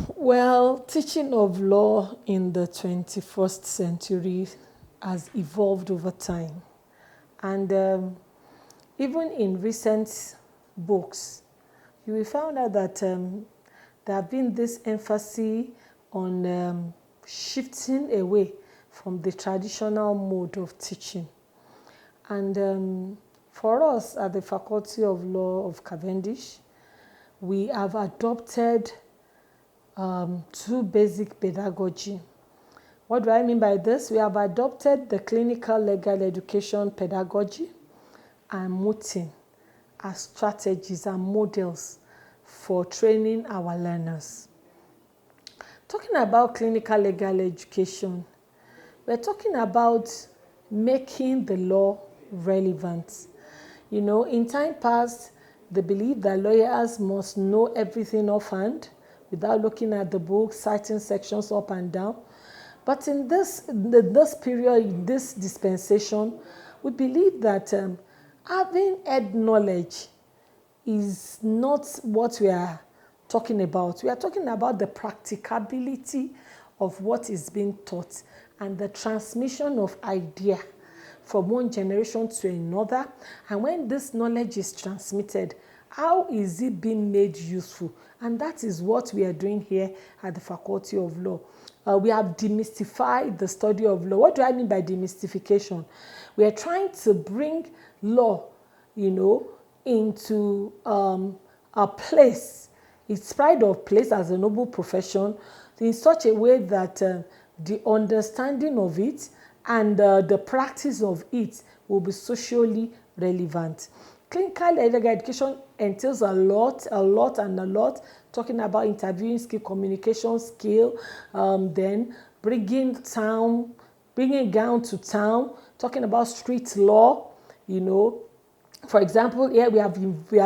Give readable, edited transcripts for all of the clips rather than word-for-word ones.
Well, teaching of law in the 21st century has evolved over time. And even in recent books, you will find out that there have been this emphasis on shifting away from the traditional mode of teaching. And for us at the Faculty of Law of Cavendish, we have adopted two basic pedagogy. What do I mean by this? We have adopted the clinical legal education pedagogy and mooting as strategies and models for training our learners. Talking about clinical legal education, we're talking about making the law relevant. You know, in time past, they believe that lawyers must know everything offhand without looking at the book, citing sections up and down. But in this period, in this dispensation, we believe that having head knowledge is not what we are talking about. We are talking about the practicability of what is being taught and the transmission of idea from one generation to another. And when this knowledge is transmitted, how is it being made useful? And that is what we are doing here at the Faculty of Law. We have demystified the study of law. What do I mean by demystification? We are trying to bring law, into a place, its pride of place as a noble profession, in such a way that the understanding of it and the practice of it will be socially relevant. Clinical legal education entails a lot, talking about interviewing skill, communication skill, then bringing gown to town, talking about street law, For example, here we have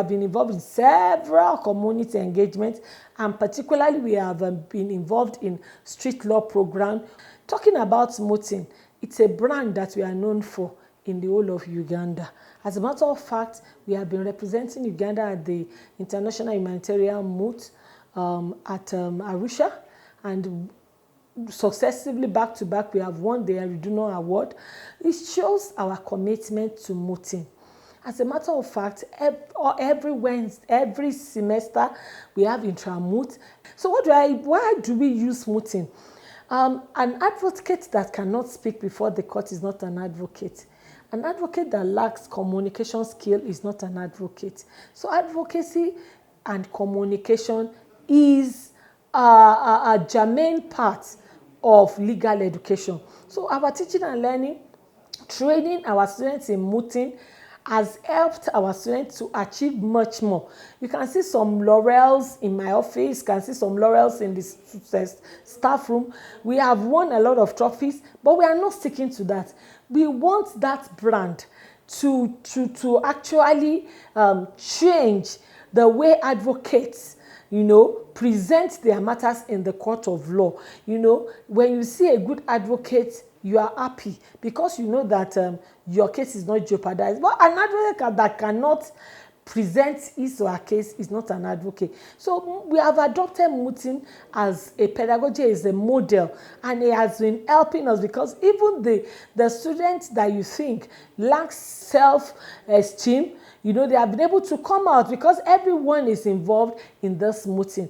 been involved in several community engagements, and particularly we have been involved in street law program. Talking about mooting, it's a brand that we are known for in the whole of Uganda. As a matter of fact, we have been representing Uganda at the International Humanitarian Moot at Arusha, and successively back to back we have won the regional award. It shows our commitment to mooting. As a matter of fact, every semester we have intramoot. So why do we use mooting? An advocate that cannot speak before the court is not an advocate. An advocate that lacks communication skill is not an advocate. So advocacy and communication is a germane part of legal education. So our teaching and learning, training our students in mooting has helped our students to achieve much more. You can see some laurels in my office, you can see some laurels in the staff room. We have won a lot of trophies, but we are not sticking to that. We want that brand to actually change the way advocates, present their matters in the court of law. When you see a good advocate, you are happy because you know that your case is not jeopardized. But an advocate that cannot present his or her case is not an advocate. So we have adopted mooting as a pedagogy, as a model, and it has been helping us because even the students that you think lack self-esteem, they have been able to come out because everyone is involved in this mooting.